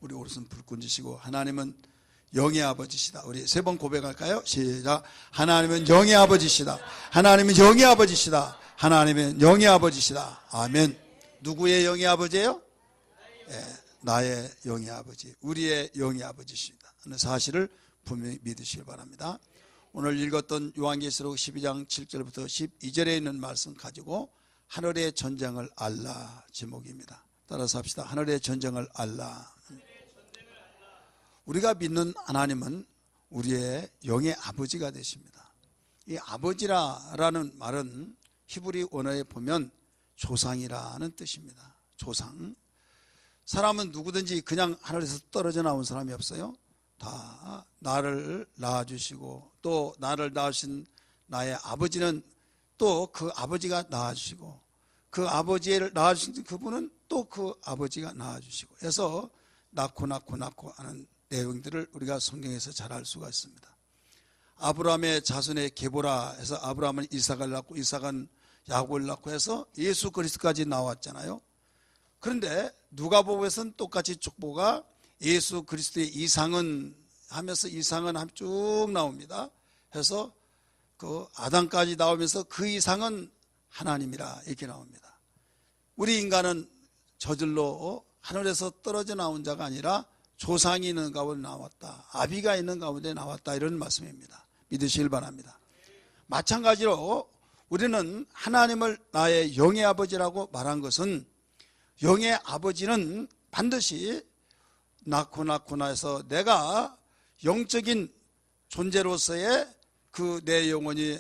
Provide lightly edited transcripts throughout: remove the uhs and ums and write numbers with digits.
우리 오른손 불끈 쥐시고 하나님은 영의 아버지시다. 우리 세 번 고백할까요? 시작. 하나님은 영의 아버지시다. 하나님은 영의 아버지시다. 하나님은 영의 아버지시다. 아멘. 누구의 영의 아버지예요? 나의 영의 아버지, 우리의 영의 아버지시다 하는 사실을 분명히 믿으시길 바랍니다. 오늘 읽었던 요한계시록 12장 7절부터 12절에 있는 말씀 가지고 하늘의 전쟁을 알라 제목입니다. 따라서 합시다. 하늘의 전쟁을 알라. 우리가 믿는 하나님은 우리의 영의 아버지가 되십니다. 이 아버지라는 말은 히브리 원어에 보면 조상이라는 뜻입니다. 조상. 사람은 누구든지 그냥 하늘에서 떨어져 나온 사람이 없어요. 다 나를 낳아주시고 또 나를 낳으신 나의 아버지는 또 그 아버지가 낳아주시고 그 아버지를 낳아주신 그분은 또 그 아버지가 낳아주시고 해서 낳고 하는 내용들을 우리가 성경에서 잘 알 수가 있습니다. 아브라함의 자손의 계보라 해서 아브라함은 이삭을 낳고 이삭은 야곱을 낳고 해서 예수 그리스도까지 나왔잖아요. 그런데 누가복음에서는 똑같이 족보가 예수 그리스도의 이상은 하면서 이상은 쭉 나옵니다. 해서 그 아담까지 나오면서 그 이상은 하나님이라 이렇게 나옵니다. 우리 인간은 저절로 하늘에서 떨어져 나온 자가 아니라 조상이 있는 가운데 나왔다. 아비가 있는 가운데 나왔다. 이런 말씀입니다. 믿으시길 바랍니다. 마찬가지로 우리는 하나님을 나의 영의 아버지라고 말한 것은 영의 아버지는 반드시 낳고 해서 내가 영적인 존재로서의 그 내 영혼이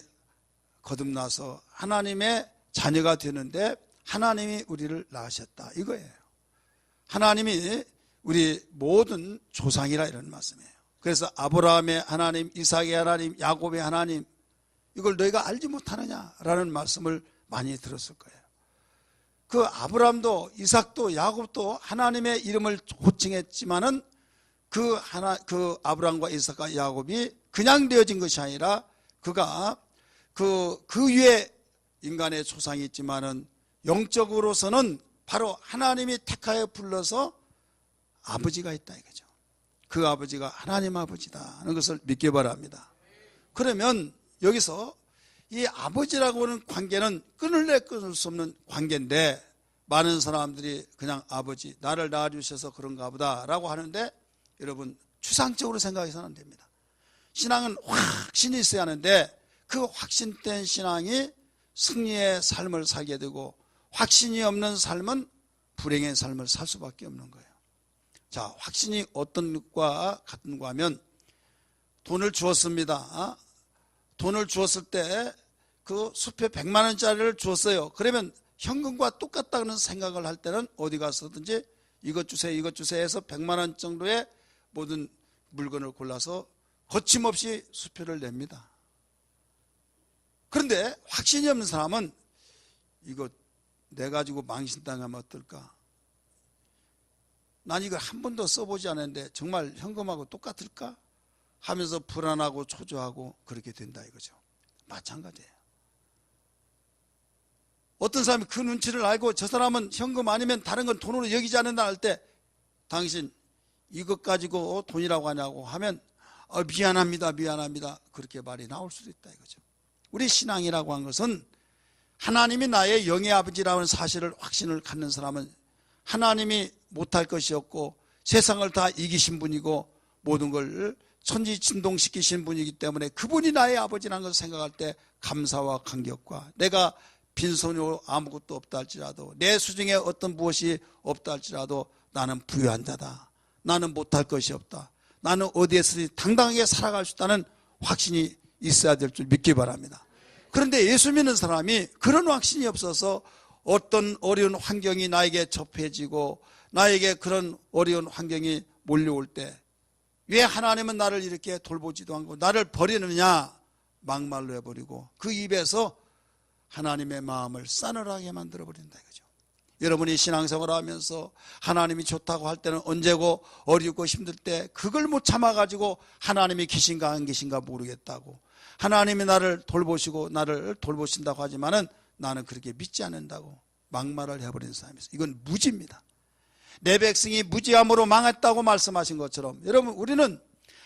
거듭나서 하나님의 자녀가 되는데 하나님이 우리를 낳으셨다 이거예요. 하나님이 우리 모든 조상이라 이런 말씀이에요. 그래서 아브라함의 하나님, 이삭의 하나님, 야곱의 하나님 이걸 너희가 알지 못하느냐라는 말씀을 많이 들었을 거예요. 그 아브라함도 이삭도 야곱도 하나님의 이름을 호칭했지만은 그 아브라함과 이삭과 야곱이 그냥 되어진 것이 아니라 그가 그 위에 인간의 조상이 있지만은 영적으로서는 바로 하나님이 택하여 불러서 아버지가 있다 이거죠. 그 아버지가 하나님 아버지다 하는 것을 믿기 바랍니다. 그러면 여기서 이 아버지라고 하는 관계는 끊을 수 없는 관계인데 많은 사람들이 그냥 아버지 나를 낳아주셔서 그런가 보다 라고 하는데 여러분 추상적으로 생각해서는 안 됩니다. 신앙은 확신이 있어야 하는데 그 확신된 신앙이 승리의 삶을 살게 되고 확신이 없는 삶은 불행의 삶을 살 수밖에 없는 거예요. 자, 확신이 어떤 것과 같은가 하면 돈을 주었습니다. 돈을 주었을 때 그 수표 100만 원짜리를 주었어요. 그러면 현금과 똑같다는 생각을 할 때는 어디 가서든지 이것 주세요 해서 100만 원 정도의 모든 물건을 골라서 거침없이 수표를 냅니다. 그런데 확신이 없는 사람은 이거 내 가지고 망신당하면 어떨까? 난 이걸 한 번도 써보지 않았는데 정말 현금하고 똑같을까? 하면서 불안하고 초조하고 그렇게 된다 이거죠. 마찬가지예요. 어떤 사람이 그 눈치를 알고 저 사람은 현금 아니면 다른 건 돈으로 여기지 않는다 할 때 당신 이것 가지고 돈이라고 하냐고 하면 미안합니다 그렇게 말이 나올 수도 있다 이거죠. 우리 신앙이라고 한 것은 하나님이 나의 영의 아버지라는 사실을 확신을 갖는 사람은 하나님이 못할 것이 없고 세상을 다 이기신 분이고 모든 걸 천지진동시키신 분이기 때문에 그분이 나의 아버지라는 것을 생각할 때 감사와 감격과 내가 빈손으로 아무것도 없다 할지라도 내 수중에 어떤 무엇이 없다 할지라도 나는 부유한 자다. 나는 못할 것이 없다. 나는 어디에서든 당당하게 살아갈 수 있다는 확신이 있어야 될 줄 믿기 바랍니다. 그런데 예수 믿는 사람이 그런 확신이 없어서 어떤 어려운 환경이 나에게 접해지고 나에게 그런 어려운 환경이 몰려올 때 왜 하나님은 나를 이렇게 돌보지도 않고 나를 버리느냐 막말로 해버리고 그 입에서 하나님의 마음을 싸늘하게 만들어버린다 이거죠. 여러분이 신앙생활을 하면서 하나님이 좋다고 할 때는 언제고 어렵고 힘들 때 그걸 못 참아가지고 하나님이 계신가 안 계신가 모르겠다고 하나님이 나를 돌보시고 나를 돌보신다고 하지만은 나는 그렇게 믿지 않는다고 막말을 해버리는 사람이 있어요. 이건 무지입니다. 내 백성이 무지함으로 망했다고 말씀하신 것처럼 여러분 우리는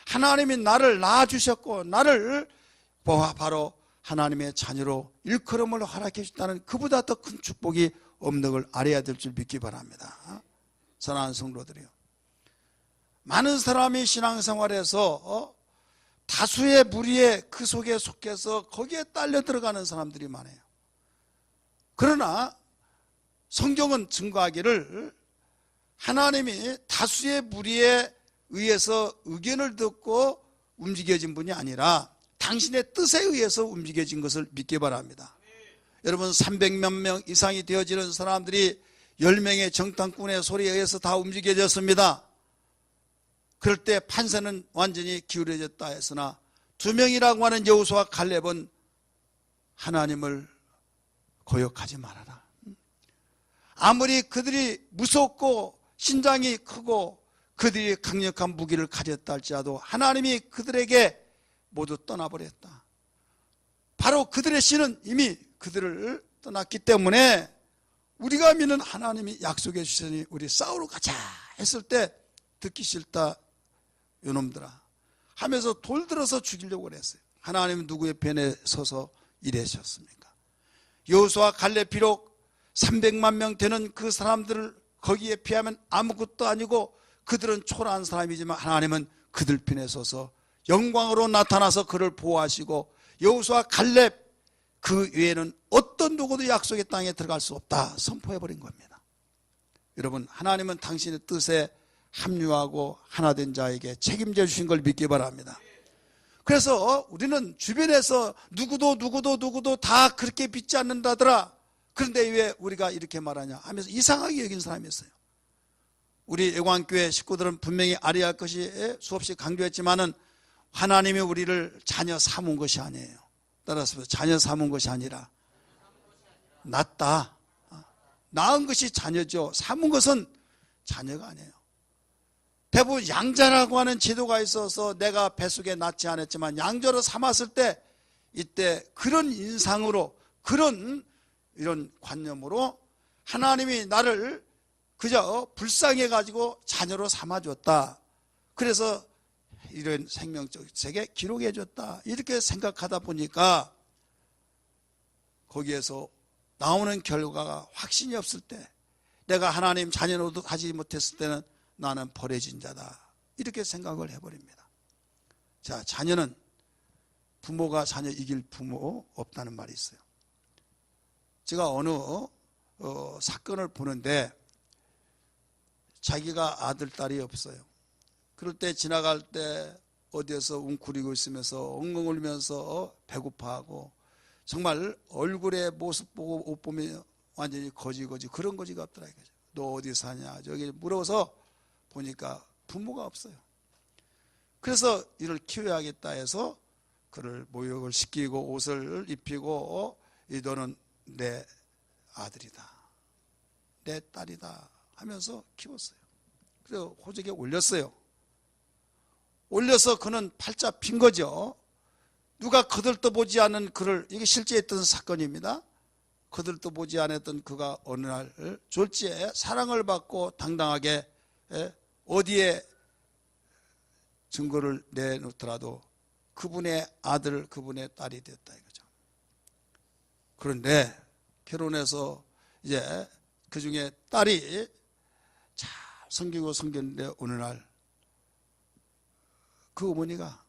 하나님이 나를 낳아주셨고 나를 바로 하나님의 자녀로 일컬음을 허락해 주셨다는 그보다 더 큰 축복이 없는 걸 알아야 될 줄 믿기 바랍니다. 사랑하는 성도들이요, 많은 사람이 신앙생활에서 다수의 무리의 그 속에 속해서 거기에 딸려 들어가는 사람들이 많아요. 그러나 성경은 증거하기를 하나님이 다수의 무리에 의해서 의견을 듣고 움직여진 분이 아니라 당신의 뜻에 의해서 움직여진 것을 믿기 바랍니다. 여러분 300몇 명 이상이 되어지는 사람들이 10명의 정탐꾼의 소리에 의해서 다 움직여졌습니다. 그럴 때 판세는 완전히 기울어졌다 했으나 2명이라고 하는 여호수아와 갈렙은 하나님을 거역하지 말아라. 아무리 그들이 무섭고 신장이 크고 그들이 강력한 무기를 가졌다 할지라도 하나님이 그들에게 모두 떠나버렸다. 바로 그들의 신은 이미 그들을 떠났기 때문에 우리가 믿는 하나님이 약속해 주시니 우리 싸우러 가자 했을 때 듣기 싫다 요놈들아 하면서 돌 들어서 죽이려고 그랬어요. 하나님은 누구의 편에 서서 이러셨습니까? 여호수아와 갈렙 비록 300만 명 되는 그 사람들을 거기에 비하면 아무것도 아니고 그들은 초라한 사람이지만 하나님은 그들 편에 서서 영광으로 나타나서 그를 보호하시고 여호수아와 갈렙 그 외에는 어떤 누구도 약속의 땅에 들어갈 수 없다 선포해버린 겁니다. 여러분 하나님은 당신의 뜻에 합류하고 하나된 자에게 책임져 주신 걸 믿기 바랍니다. 그래서 우리는 주변에서 누구도 다 그렇게 믿지 않는다더라. 그런데 왜 우리가 이렇게 말하냐 하면서 이상하게 여긴 사람이 있어요. 우리 애광교회 식구들은 분명히 알아야 할 것이 수없이 강조했지만은 하나님이 우리를 자녀 삼은 것이 아니에요. 따라서 자녀 삼은 것이 아니라 낳다. 낳은 것이 자녀죠. 삼은 것은 자녀가 아니에요. 대부분 양자라고 하는 제도가 있어서 내가 뱃속에 낳지 않았지만 양자로 삼았을 때 이때 그런 인상으로 그런 이런 관념으로 하나님이 나를 그저 불쌍해 가지고 자녀로 삼아줬다. 그래서 이런 생명적 책에 기록해 줬다. 이렇게 생각하다 보니까 거기에서 나오는 결과가 확신이 없을 때 내가 하나님 자녀로도 하지 못했을 때는 나는 버려진 자다. 이렇게 생각을 해버립니다. 자, 자녀는 부모가 자녀 이길 부모 없다는 말이 있어요. 제가 어느 사건을 보는데 자기가 아들, 딸이 없어요. 그럴 때 지나갈 때 어디에서 웅크리고 있으면서 엉엉 울면서 배고파하고 정말 얼굴의 모습 보고 옷 보면 완전히 거지 그런 거지가 없더라 이거죠. 너 어디 사냐 저기 물어서 보니까 부모가 없어요. 그래서 이를 키워야겠다 해서 그를 모욕을 시키고 옷을 입히고 너는 내 아들이다 내 딸이다 하면서 키웠어요. 그래서 호적에 올렸어요. 올려서 그는 팔자 핀 거죠. 누가 거들떠보지 않은 그를, 이게 실제 있던 사건입니다. 거들떠보지 않았던 그가 어느 날 졸지에 사랑을 받고 당당하게 어디에 증거를 내놓더라도 그분의 아들, 그분의 딸이 됐다 이거죠. 그런데 결혼해서 이제 그 중에 딸이 잘 섬기는데 어느 날 그 어머니가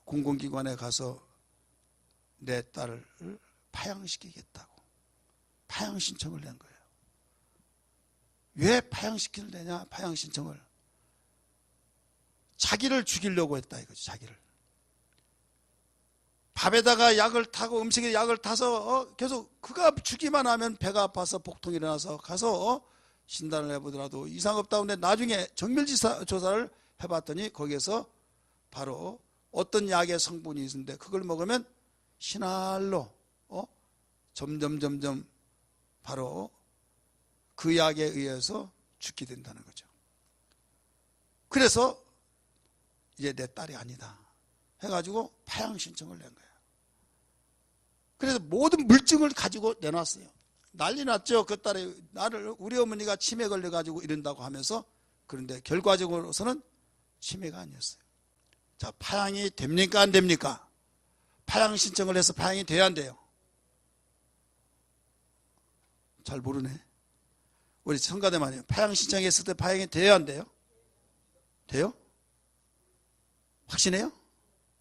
공공기관에 가서 내 딸을 파양시키겠다고 파양 신청을 낸 거예요. 왜 파양시키느냐 파양 신청을. 자기를 죽이려고 했다 이거죠. 자기를. 밥에다가 약을 타고 음식에 약을 타서 계속 그가 주기만 하면 배가 아파서 복통이 일어나서 가서 진단을 해보더라도 이상 없다고 했는데 나중에 정밀조사를 해봤더니 거기에서 바로 어떤 약의 성분이 있는데 그걸 먹으면 신알로 점점 바로 그 약에 의해서 죽게 된다는 거죠. 그래서 이제 내 딸이 아니다 해가지고 파양 신청을 낸 거예요. 그래서 모든 물증을 가지고 내놨어요. 난리 났죠. 그 딸이 우리 어머니가 치매 걸려가지고 이런다고 하면서. 그런데 결과적으로서는 치매가 아니었어요. 자, 파양이 됩니까 안 됩니까? 파양 신청을 해서 파양이 돼야 안 돼요? 잘 모르네. 우리 성가대 말이에요. 파양 신청했을 때 파양이 돼야 안 돼요? 돼요? 확신해요?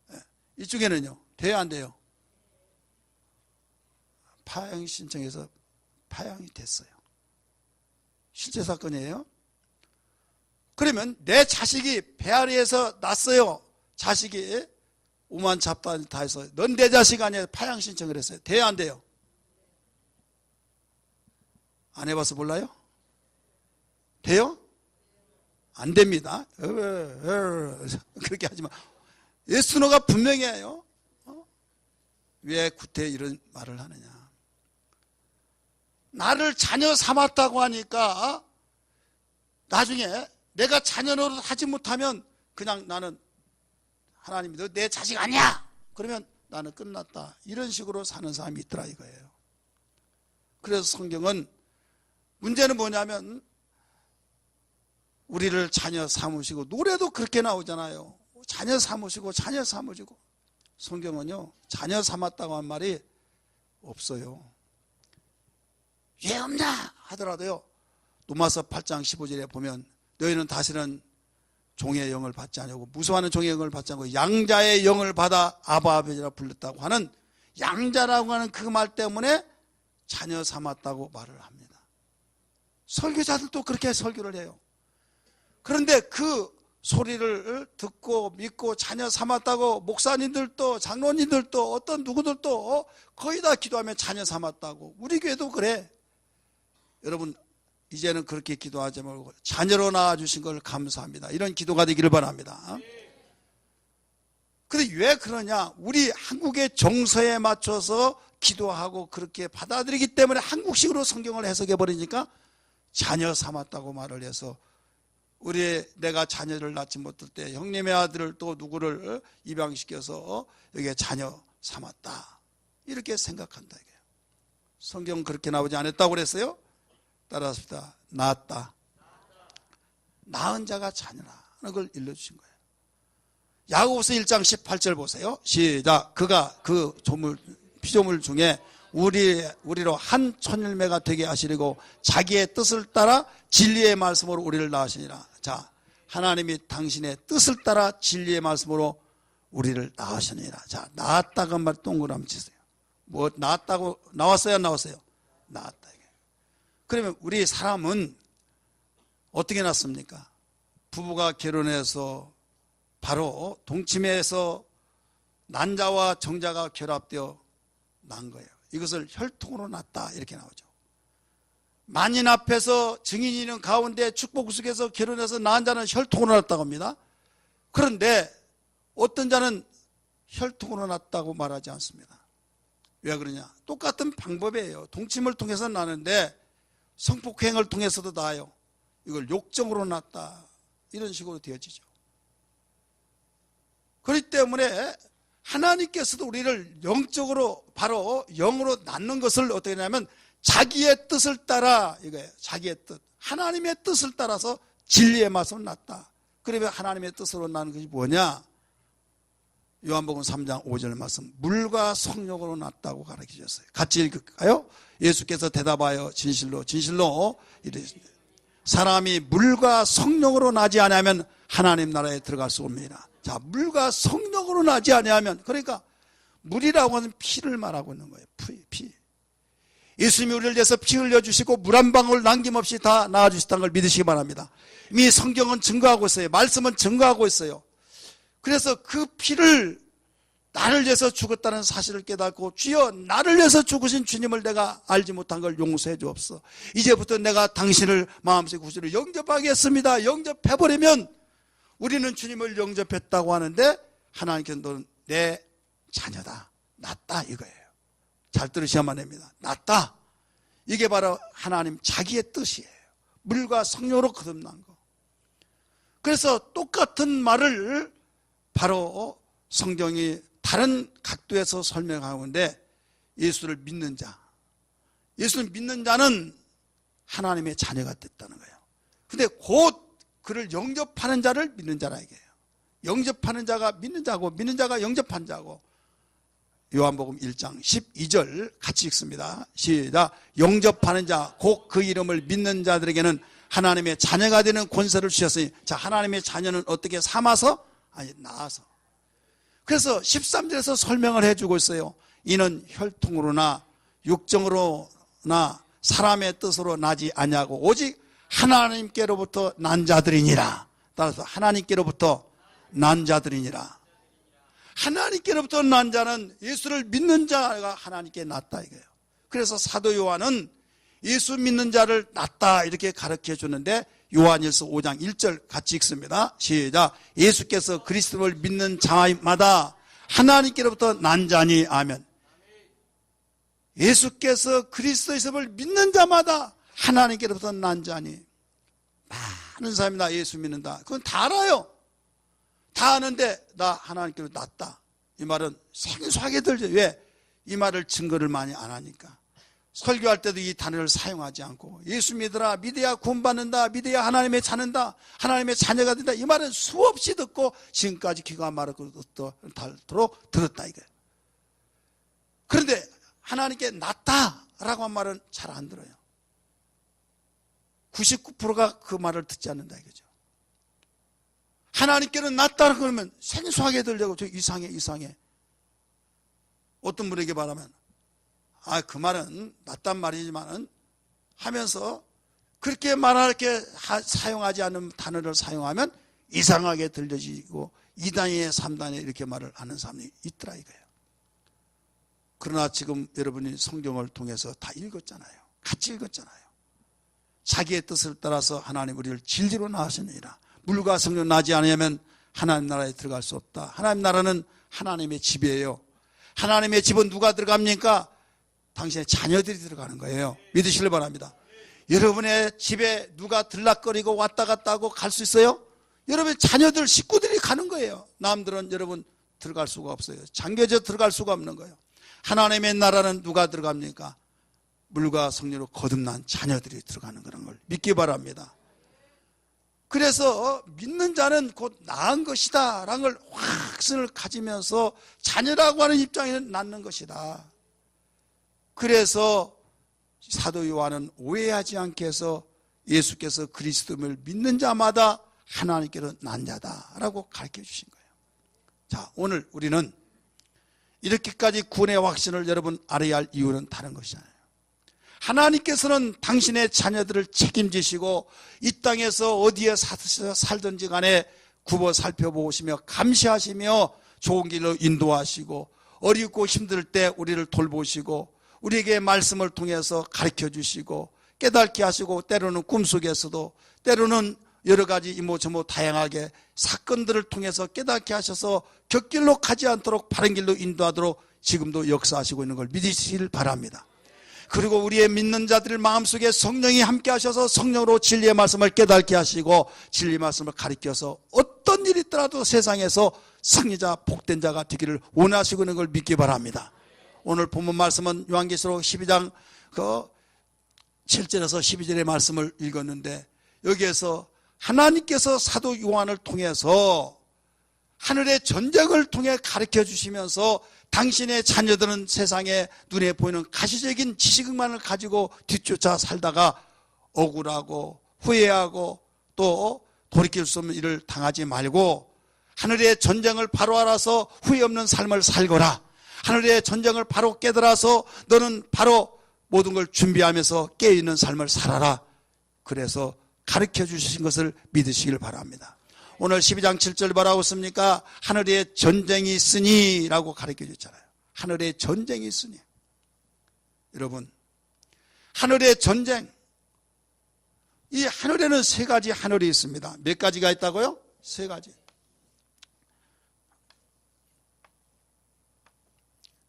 네. 이쪽에는요? 돼야 안 돼요? 파양 신청해서 파양이 됐어요. 실제 사건이에요. 그러면 내 자식이 배아리에서 났어요. 자식이 오만 잡다 다 해서 넌 내 자식 아니야. 파양 신청을 했어요. 돼야 안 돼요? 안 해봐서 몰라요? 돼요? 안 됩니다. 그렇게 하지 마. 예수노가 분명히 해요. 왜 구태 이런 말을 하느냐. 나를 자녀 삼았다고 하니까 나중에 내가 자녀 노릇 하지 못하면 그냥 나는 하나님이 너 내 자식 아니야. 그러면 나는 끝났다. 이런 식으로 사는 사람이 있더라 이거예요. 그래서 성경은 문제는 뭐냐면 우리를 자녀 삼으시고 노래도 그렇게 나오잖아요. 자녀 삼으시고 자녀 삼으시고. 성경은요 자녀 삼았다고 한 말이 없어요. 왜 없나 하더라도요 로마서 8장 15절에 보면 너희는 다시는 종의 영을 받지 않고 무수하는 종의 영을 받지 않고 양자의 영을 받아 아바 아버지라 불렀다고 하는 양자라고 하는 그 말 때문에 자녀 삼았다고 말을 합니다. 설교자들도 그렇게 설교를 해요. 그런데 그 소리를 듣고 믿고 자녀 삼았다고 목사님들도 장로님들도 어떤 누구들도 거의 다 기도하면 자녀 삼았다고. 우리 교회도 그래. 여러분 이제는 그렇게 기도하지 말고 자녀로 낳아주신 걸 감사합니다. 이런 기도가 되기를 바랍니다. 근데 왜 그러냐? 우리 한국의 정서에 맞춰서 기도하고 그렇게 받아들이기 때문에 한국식으로 성경을 해석해 버리니까 자녀 삼았다고 말을 해서 내가 자녀를 낳지 못할 때 형님의 아들을 또 누구를 입양시켜서 여기에 자녀 삼았다 이렇게 생각한다 이게요. 성경은 그렇게 나오지 않았다고 그랬어요? 따라합시다. 낳았다. 낳은 자가 자녀라는 걸 일러주신 거예요. 야고보서 1장 18절 보세요. 시작. 그가 그 피조물 중에 우리로 한 천일매가 되게 하시려고 자기의 뜻을 따라 진리의 말씀으로 우리를 낳으시니라. 자, 하나님이 당신의 뜻을 따라 진리의 말씀으로 우리를 낳으시니라. 자, 낳았다고 한 말 동그라미 치세요. 뭐 낳았다고 나왔어요 안 나왔어요? 낳았다. 그러면 우리 사람은 어떻게 낳습니까? 부부가 결혼해서 바로 동침해서 난자와 정자가 결합되어 난 거예요. 이것을 혈통으로 낳았다 이렇게 나오죠. 만인 앞에서 증인이 있는 가운데 축복 속에서 결혼해서 낳은 자는 혈통으로 낳았다고 합니다. 그런데 어떤 자는 혈통으로 낳았다고 말하지 않습니다. 왜 그러냐? 똑같은 방법이에요. 동침을 통해서 나는데 성폭행을 통해서도 나아요. 이걸 욕정으로 낳았다 이런 식으로 되어지죠. 그렇기 때문에 하나님께서도 우리를 영적으로 바로 영으로 낳는 것을 어떻게 하냐면 자기의 뜻을 따라 이거예요. 자기의 뜻, 하나님의 뜻을 따라서 진리의 말씀을 낳았다. 그러면 하나님의 뜻으로 낳는 것이 뭐냐? 요한복음 3장 5절 말씀, 물과 성령으로 낳았다고 가르치셨어요. 같이 읽을까요? 예수께서 대답하여 진실로 이르시되 사람이 물과 성령으로 나지 아니하면 하나님 나라에 들어갈 수 없느니라. 자, 물과 성령으로 나지 아니하면, 그러니까 물이라고 하는 피를 말하고 있는 거예요. 피. 예수님이 우리를 위해서 피 흘려주시고 물 한 방울 남김없이 다 낳아주셨다는 걸 믿으시기 바랍니다. 이미 성경은 증거하고 있어요. 말씀은 증거하고 있어요. 그래서 그 피를 나를 위해서 죽었다는 사실을 깨닫고 주여 나를 위해서 죽으신 주님을 내가 알지 못한 걸 용서해 주옵소서. 이제부터 내가 당신을 마음속에 구주로 영접하겠습니다. 영접해버리면 우리는 주님을 영접했다고 하는데 하나님께서 너는 내 자녀다. 낫다 이거예요. 잘 들으셔야만 됩니다. 낫다. 이게 바로 하나님 자기의 뜻이에요. 물과 성령으로 거듭난 거. 그래서 똑같은 말을 바로 성경이 다른 각도에서 설명하는데 예수를 믿는 자, 예수를 믿는 자는 하나님의 자녀가 됐다는 거예요. 근데 곧 그를 영접하는 자를 믿는 자라 이게요. 영접하는 자가 믿는 자고 믿는 자가 영접한 자고. 요한복음 1장 12절 같이 읽습니다. 시작. 영접하는 자 곧 그 이름을 믿는 자들에게는 하나님의 자녀가 되는 권세를 주셨으니, 자, 하나님의 자녀는 어떻게 삼아서? 아니, 낳아서. 그래서 13절에서 설명을 해주고 있어요. 이는 혈통으로나 육정으로나 사람의 뜻으로 나지 아니하고 오직 하나님께로부터 난 자들이니라. 따라서 하나님께로부터 난 자들이니라. 하나님께로부터 난 자는 예수를 믿는 자가 하나님께 낳다 이거예요. 그래서 사도 요한은 예수 믿는 자를 낳다 이렇게 가르쳐 주는데, 요한일서 5장 1절 같이 읽습니다. 시작. 예수께서 그리스도를 믿는 자마다 하나님께로부터 난 자니. 아멘. 예수께서 그리스도를 믿는 자마다 하나님께로부터 난 자니. 많은 사람이 나 예수 믿는다. 그건 다 알아요. 다 아는데 나 하나님께로 낳다. 이 말은 생소하게 들죠. 왜? 이 말을 증거를 많이 안 하니까. 설교할 때도 이 단어를 사용하지 않고, 예수 믿으라, 믿어야 구원받는다, 믿어야 하나님의 자는다, 하나님의 자녀가 된다, 이 말은 수없이 듣고 지금까지 귀가 마르도록 들었다 이거예요. 그런데 하나님께 낳다라고 한 말은 잘 안 들어요. 99%가 그 말을 듣지 않는다 이거죠. 하나님께는 낳다 그러면 생소하게 들려고, 저 이상해. 어떤 분에게 말하면, 그 말은 낳단 말이지만은 하면서 그렇게 말할게 사용하지 않는 단어를 사용하면 이상하게 들려지고 2단에 3단에 이렇게 말을 하는 사람이 있더라 이거예요. 그러나 지금 여러분이 성경을 통해서 다 읽었잖아요. 같이 읽었잖아요. 자기의 뜻을 따라서 하나님 우리를 진리로 낳으시느니라. 물과 성령 나지 않으면 하나님 나라에 들어갈 수 없다. 하나님 나라는 하나님의 집이에요. 하나님의 집은 누가 들어갑니까? 당신의 자녀들이 들어가는 거예요. 믿으시길 바랍니다. 여러분의 집에 누가 들락거리고 왔다 갔다 하고 갈 수 있어요? 여러분의 자녀들, 식구들이 가는 거예요. 남들은 여러분 들어갈 수가 없어요. 잠겨져 들어갈 수가 없는 거예요. 하나님의 나라는 누가 들어갑니까? 물과 성령으로 거듭난 자녀들이 들어가는 그런 걸 믿기 바랍니다. 그래서 믿는 자는 곧 낳은 것이다 라는 걸 확신을 가지면서 자녀라고 하는 입장에는 낳는 것이다. 그래서 사도 요한은 오해하지 않게 해서 예수께서 그리스도를 믿는 자마다 하나님께로 난 자다라고 가르쳐 주신 거예요. 자, 오늘 우리는 이렇게까지 구원의 확신을 여러분 알아야 할 이유는 다른 것이잖아요. 하나님께서는 당신의 자녀들을 책임지시고 이 땅에서 어디에 살든지 간에 굽어 살펴보시며 감시하시며 좋은 길로 인도하시고, 어렵고 힘들 때 우리를 돌보시고, 우리에게 말씀을 통해서 가르쳐 주시고 깨닫게 하시고, 때로는 꿈속에서도, 때로는 여러 가지 이모저모 다양하게 사건들을 통해서 깨닫게 하셔서 곁길로 가지 않도록 바른 길로 인도하도록 지금도 역사하시고 있는 걸 믿으시길 바랍니다. 그리고 우리의 믿는 자들 마음속에 성령이 함께 하셔서 성령으로 진리의 말씀을 깨닫게 하시고 진리의 말씀을 가르쳐서 어떤 일이 있더라도 세상에서 승리자 복된 자가 되기를 원하시고 있는 걸 믿기 바랍니다. 오늘 본문 말씀은 요한계시록 12장 7절에서 12절의 말씀을 읽었는데, 여기에서 하나님께서 사도 요한을 통해서 하늘의 전쟁을 통해 가르쳐 주시면서 당신의 자녀들은 세상에 눈에 보이는 가시적인 지식만을 가지고 뒤쫓아 살다가 억울하고 후회하고 또 돌이킬 수 없는 일을 당하지 말고 하늘의 전쟁을 바로 알아서 후회 없는 삶을 살거라. 하늘의 전쟁을 바로 깨달아서 너는 바로 모든 걸 준비하면서 깨어있는 삶을 살아라. 그래서 가르쳐 주신 것을 믿으시길 바랍니다. 오늘 12장 7절 뭐라고 씁니까? 하늘에 전쟁이 있으니 라고 가르쳐 줬잖아요. 하늘에 전쟁이 있으니. 여러분, 하늘의 전쟁, 이 하늘에는 세 가지 하늘이 있습니다. 몇 가지가 있다고요? 세 가지.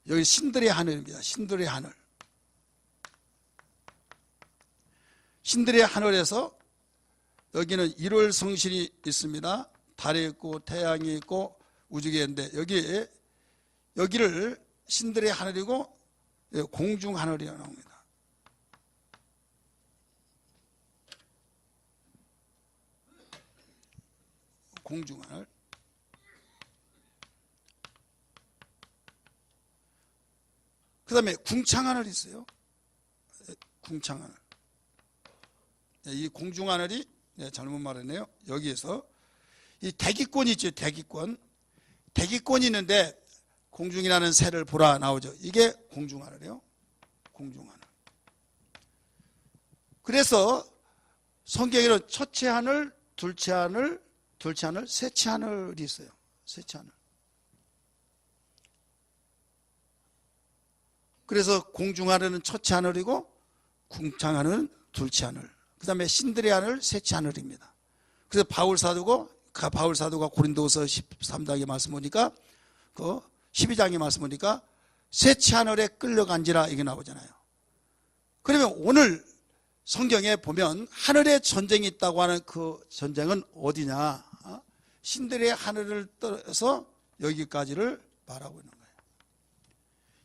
여기 신들의 하늘입니다. 신들의 하늘. 신들의 하늘에서 여기는 일월 성신이 있습니다. 달이 있고 태양이 있고 우주가 있는데 여기를 신들의 하늘이고 공중 하늘이라고 합니다. 공중하늘. 그 다음에 궁창하늘이 있어요. 궁창하늘. 이 공중하늘이, 잘못 말했네요. 여기에서 이 대기권이 있죠. 대기권. 대기권이 있는데 공중이라는 새를 보라 나오죠. 이게 공중하늘이에요. 공중하늘. 그래서 성경에는 첫째 하늘, 둘째 하늘, 셋째 하늘이 있어요. 셋째 하늘. 그래서 공중하늘은 첫째 하늘이고 궁창하늘은 둘째 하늘. 그 다음에 신들의 하늘, 셋째 하늘입니다. 그래서 바울 사도가 고린도서 13장에 말씀 보니까 그 12장에 말씀 보니까 셋째 하늘에 끌려간지라 이게 나오잖아요. 그러면 오늘 성경에 보면 하늘에 전쟁이 있다고 하는 그 전쟁은 어디냐? 신들의 하늘을 떠서 여기까지를 말하고 있는 거예요.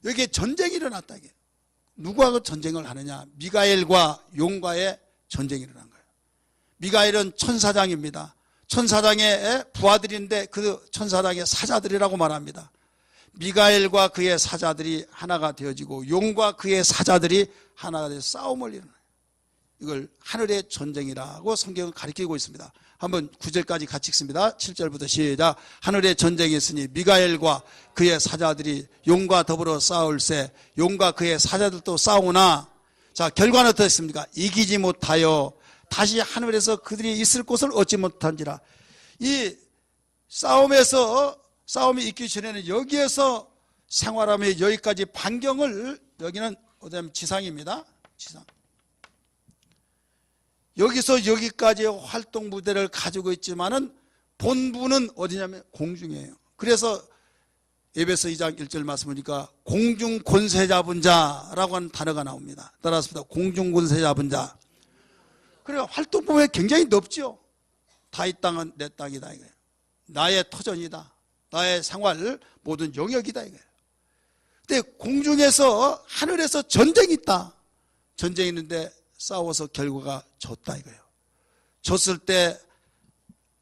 여기에 전쟁이 일어났다 이게. 누구와 그 전쟁을 하느냐? 미가엘과 용과의 전쟁이 일어난 거예요. 미가엘은 천사장입니다. 천사장의 부하들인데 그 천사장의 사자들이라고 말합니다. 미가엘과 그의 사자들이 하나가 되어지고 용과 그의 사자들이 하나가 되어 싸움을 일어나요. 이걸 하늘의 전쟁이라고 성경은 가리키고 있습니다. 한번 9절까지 같이 읽습니다. 7절부터 시작. 하늘의 전쟁이 있으니 미가엘과 그의 사자들이 용과 더불어 싸울세 용과 그의 사자들도 싸우나 자 결과는 어떻습니까? 이기지 못하여 다시 하늘에서 그들이 있을 곳을 얻지 못한지라. 이 싸움이 있기 전에는 여기에서 생활하며 여기까지 반경을 여기는 어쩌면 지상입니다. 지상. 여기서 여기까지의 활동 무대를 가지고 있지만은 본부는 어디냐면 공중이에요. 그래서 에베소 2장 1절 말씀 보니까 공중 권세 잡은 자라고 하는 단어가 나옵니다. 따라서 공중 권세 잡은 자. 그러니까 활동 범위가 굉장히 넓죠. 다 이 땅은 내 땅이다 이거예요. 나의 터전이다. 나의 생활 모든 영역이다 이거예요. 근데 공중에서 하늘에서 전쟁이 있다. 전쟁이 있는데 싸워서 결과가 졌다 이거예요. 졌을 때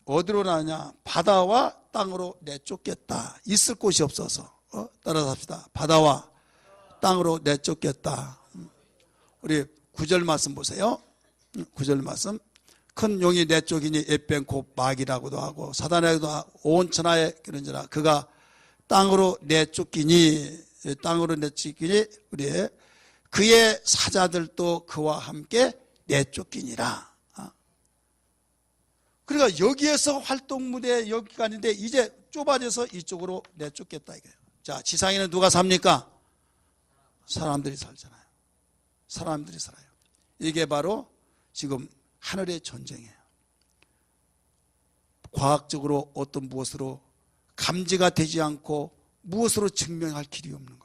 어디로 나냐? 바다와 땅으로 내쫓겠다. 있을 곳이 없어서. 따라서 합시다. 바다와 땅으로 내쫓겠다. 우리 9절 말씀 보세요. 9절 말씀. 큰 용이 내쫓이니 에벤 곧 마귀라고도 하고 사단에게도 온 천하에 그런지라 그가 땅으로 내쫓기니 우리의 그의 사자들도 그와 함께 내쫓기니라. 그러니까 여기에서 활동 무대 여기가 있는데 이제 좁아져서 이쪽으로 내쫓겠다 이거예요. 자, 지상에는 누가 삽니까? 사람들이 살잖아요. 사람들이 살아요. 이게 바로 지금 하늘의 전쟁이에요. 과학적으로 어떤 무엇으로 감지가 되지 않고 무엇으로 증명할 길이 없는 거예요.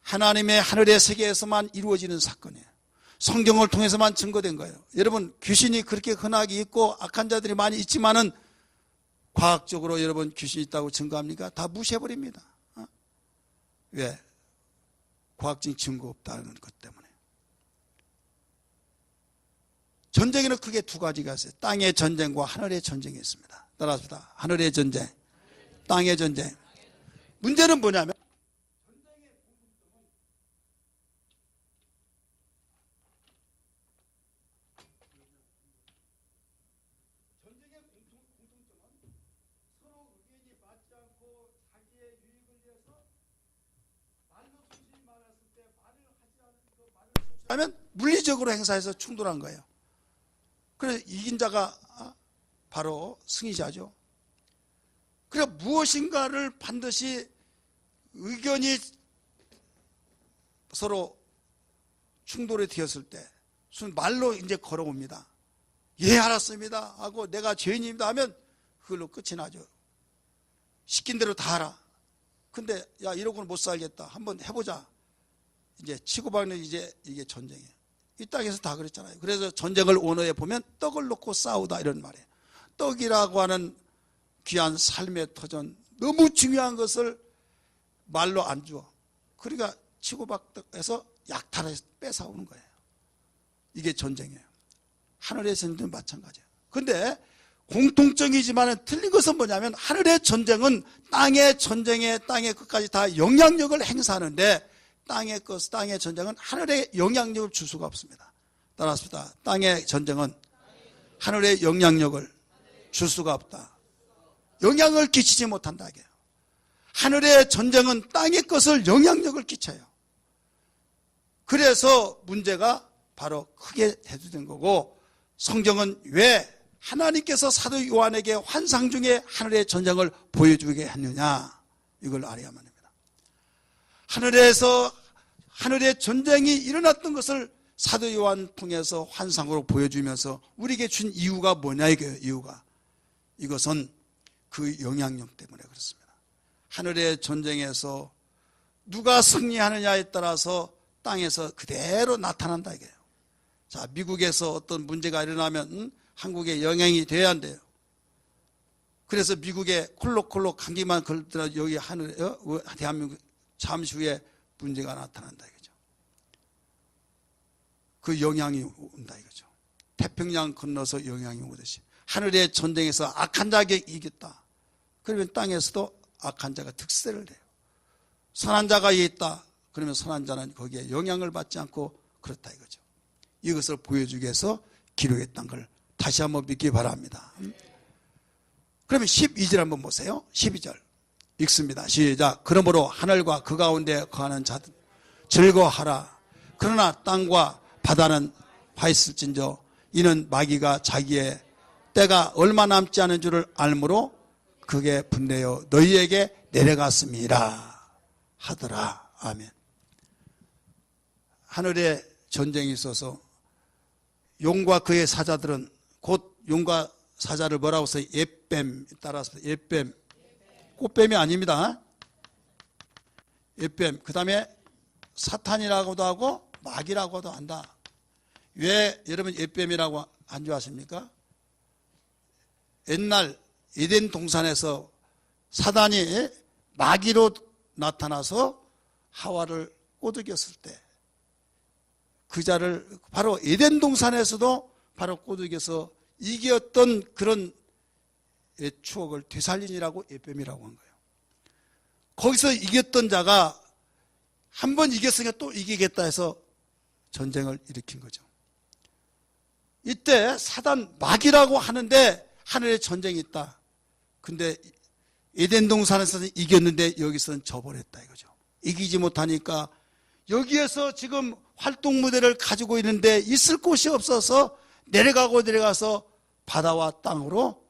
하나님의 하늘의 세계에서만 이루어지는 사건이에요. 성경을 통해서만 증거된 거예요. 여러분 귀신이 그렇게 흔하게 있고 악한 자들이 많이 있지만은 과학적으로 여러분 귀신이 있다고 증거합니까? 다 무시해버립니다. 왜? 과학적인 증거 없다는 것 때문에. 전쟁에는 크게 두 가지가 있어요. 땅의 전쟁과 하늘의 전쟁이 있습니다. 따라합시다. 하늘의 전쟁, 땅의 전쟁. 문제는 뭐냐면 전쟁의 공통점은 서로 의견이 맞지 않고 자기의 유익을 위해서 말로 솔직히 말했을 때 말을 하지 않고 말을 하면 물리적으로 행사해서 충돌한 거예요. 그래서 이긴 자가 바로 승리자죠. 그래서 무엇인가를 반드시 의견이 서로 충돌이 되었을 때 말로 이제 걸어옵니다. 예, 알았습니다 하고 내가 죄인입니다 하면 그걸로 끝이 나죠. 시킨 대로 다 하라. 근데 야 이러고는 못 살겠다. 한번 해보자. 이제 치고받는 이제 이게 전쟁이에요. 이 땅에서 다 그랬잖아요. 그래서 전쟁을 언어에 보면 떡을 놓고 싸우다 이런 말이에요. 떡이라고 하는 귀한 삶의 터전, 너무 중요한 것을 말로 안 주어. 그러니까 치고받해서 약탈해서 뺏어오는 거예요. 이게 전쟁이에요. 하늘의 전쟁도 마찬가지예요. 그런데 공통점이지만 틀린 것은 뭐냐면 하늘의 전쟁은 땅의 전쟁에 땅의 것까지 다 영향력을 행사하는데 땅의 전쟁은 하늘의 영향력을 줄 수가 없습니다. 따라서 땅의 전쟁은 하늘의 영향력을 줄 수가 없다. 영향을 끼치지 못한다. 하늘의 전쟁은 땅의 것을 영향력을 끼쳐요. 그래서 문제가 바로 크게 대두된 거고, 성경은 왜 하나님께서 사도 요한에게 환상 중에 하늘의 전쟁을 보여주게 했느냐, 이걸 알아야만 합니다. 하늘의 전쟁이 일어났던 것을 사도 요한 통해서 환상으로 보여주면서 우리에게 준 이유가 뭐냐, 이유가. 이것은 그 영향력 때문에 그렇습니다. 하늘의 전쟁에서 누가 승리하느냐에 따라서 땅에서 그대로 나타난다 이게요. 자, 미국에서 어떤 문제가 일어나면 한국에 영향이 돼야 한대요. 그래서 미국에 콜록콜록 감기만 걸더라도 여기 대한민국 잠시 후에 문제가 나타난다 이거죠. 그 영향이 온다 이거죠. 태평양 건너서 영향이 오듯이 하늘의 전쟁에서 악한 자에게 이겼다. 그러면 땅에서도 악한 자가 득세를 해요. 선한 자가 있다. 그러면 선한 자는 거기에 영향을 받지 않고 그렇다 이거죠. 이것을 보여주기 위해서 기록했던 걸 다시 한번 믿기 바랍니다. 그러면 12절 한번 보세요. 12절 읽습니다. 시작. 그러므로 하늘과 그 가운데 거하는 자들 즐거워하라. 그러나 땅과 바다는 화있을진저 이는 마귀가 자기의 때가 얼마 남지 않은 줄을 알므로 그게 분내어 너희에게 내려갔음이라 하더라. 아멘. 하늘에 전쟁이 있어서 용과 그의 사자들은 곧 용과 사자를 뭐라고 써요? 옛뱀 따라서 옛뱀, 꽃뱀이 아닙니다. 옛뱀. 그 다음에 사탄이라고도 하고 마귀라고도 한다. 왜 여러분 옛뱀이라고 한 줄 아십니까? 옛날 에덴 동산에서 사단이 마귀로 나타나서 하와를 꼬드겼을 때 그 자를 바로 에덴 동산에서도 바로 꼬드겨서 이겼던 그런 추억을 되살린이라고 옛뱀이라고 한 거예요. 거기서 이겼던 자가 한 번 이겼으니까 또 이기겠다 해서 전쟁을 일으킨 거죠. 이때 사단 마귀라고 하는데 하늘에 전쟁이 있다. 근데 에덴 동산에서는 이겼는데 여기서는 져버렸다 이거죠. 이기지 못하니까 여기에서 지금 활동 무대를 가지고 있는데 있을 곳이 없어서 내려가서 바다와 땅으로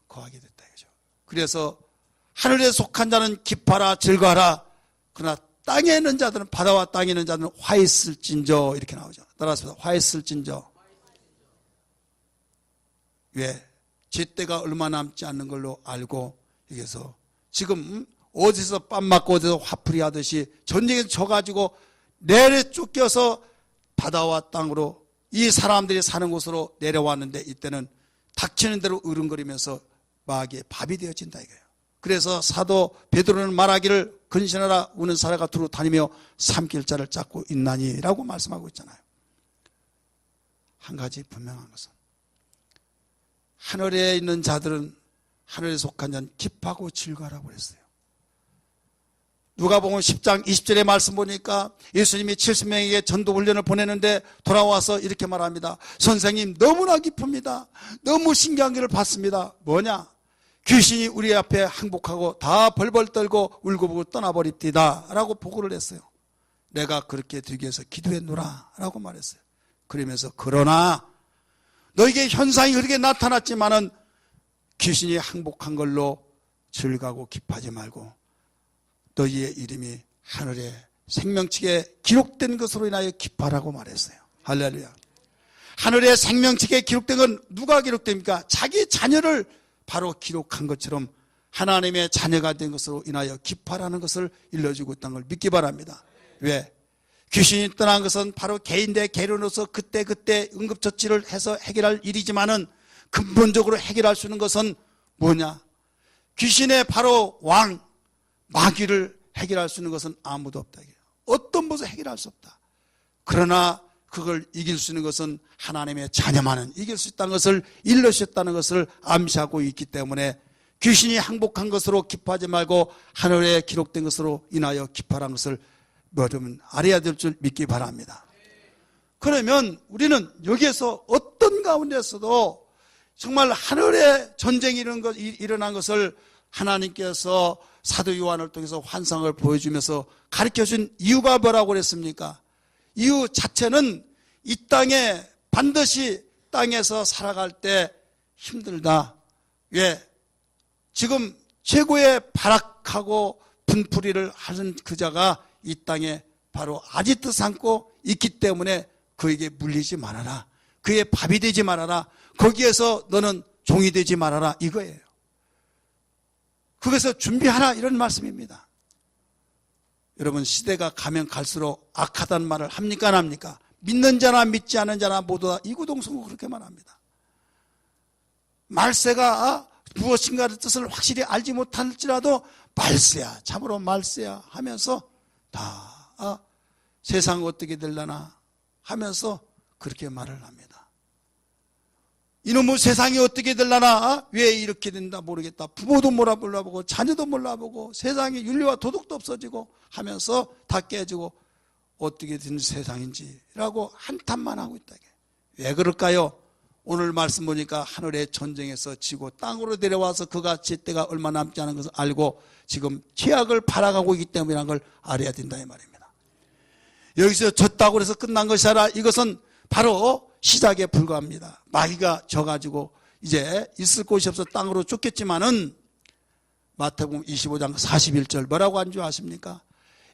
거하게 됐다 이거죠. 그래서 하늘에 속한 자는 기뻐하라 즐거워하라. 그러나 땅에 있는 자들은 바다와 땅에 있는 자들은 화있을진저 이렇게 나오죠. 따라서 화있을진저. 왜? 제때가 얼마 남지 않는 걸로 알고 여기서 지금 어디서 빰 맞고 어디서 화풀이 하듯이 전쟁에서 져가지고 내려 쫓겨서 바다와 땅으로 이 사람들이 사는 곳으로 내려왔는데 이때는 닥치는 대로 으름거리면서 마귀의 밥이 되어진다 이거예요. 그래서 사도 베드로는 말하기를 근신하라 우는 사례가 두루 다니며 삼킬 자를 찾고 있나니라고 말씀하고 있잖아요. 한 가지 분명한 것은 하늘에 있는 자들은 하늘에 속한 자는 기뻐하고 즐거워하라고 그랬어요. 누가복음 10장 20절의 말씀 보니까 예수님이 70명에게 전도훈련을 보내는데 돌아와서 이렇게 말합니다. 선생님 너무나 기쁩니다. 너무 신기한 일을 봤습니다. 뭐냐? 귀신이 우리 앞에 항복하고 다 벌벌 떨고 울고불고 떠나버립디다 라고 보고를 했어요. 내가 그렇게 되기 위해서 기도했노라 라고 말했어요. 그러면서 그러나 너에게 현상이 그렇게 나타났지만은 귀신이 항복한 걸로 즐거워 기뻐하지 말고 너희의 이름이 하늘의 생명책에 기록된 것으로 인하여 기뻐하라고 말했어요. 할렐루야. 하늘의 생명책에 기록된 건 누가 기록됩니까? 자기 자녀를 바로 기록한 것처럼 하나님의 자녀가 된 것으로 인하여 기뻐하라는 것을 일러주고 있다는 걸 믿기 바랍니다. 왜? 귀신이 떠난 것은 바로 개인 대 개인으로서 그때 응급처치를 해서 해결할 일이지만은 근본적으로 해결할 수 있는 것은 뭐냐? 귀신의 바로 왕 마귀를 해결할 수 있는 것은 아무도 없다. 어떤 것을 해결할 수 없다. 그러나 그걸 이길 수 있는 것은 하나님의 자녀만은 이길 수 있다는 것을 일러주셨다는 것을 암시하고 있기 때문에 귀신이 항복한 것으로 기뻐하지 말고 하늘에 기록된 것으로 인하여 기뻐하는 것을 여러분 알아야 될 줄 믿기 바랍니다. 그러면 우리는 여기에서 어떤 가운데서도 정말 하늘에 전쟁이 일어난 것을 하나님께서 사도 요한을 통해서 환상을 보여주면서 가르쳐준 이유가 뭐라고 그랬습니까? 이유 자체는 이 땅에 반드시 땅에서 살아갈 때 힘들다. 왜? 지금 최고의 발악하고 분풀이를 하는 그자가 이 땅에 바로 아지트 삼고 있기 때문에 그에게 물리지 말아라. 그의 밥이 되지 말아라. 거기에서 너는 종이 되지 말아라. 이거예요. 거기서 준비하라. 이런 말씀입니다. 여러분, 시대가 가면 갈수록 악하다는 말을 합니까 안 합니까? 믿는 자나 믿지 않는 자나 모두 다 이구동성으로 그렇게 말합니다. 말세가 무엇인가의 뜻을 확실히 알지 못할지라도 말세야, 참으로 말세야 하면서 다 세상 어떻게 되려나 하면서 그렇게 말을 합니다. 이놈의 세상이 어떻게 되려나, 왜 이렇게 된다 모르겠다. 부모도 몰라보고 자녀도 몰라보고 세상에 윤리와 도덕도 없어지고 하면서 다 깨지고 어떻게 된 세상인지라고 한탄만 하고 있다. 왜 그럴까요? 오늘 말씀 보니까 하늘의 전쟁에서 지고 땅으로 내려와서 그가 제 때가 얼마 남지 않은 것을 알고 지금 죄악을 바라가고 있기 때문이라는 걸 알아야 된다 이 말입니다. 여기서 졌다고 해서 끝난 것이 아니라 이것은 바로 시작에 불과합니다. 마귀가 져가지고 이제 있을 곳이 없어 땅으로 쫓겼지만은 마태복음 25장 41절 뭐라고 한 줄 아십니까?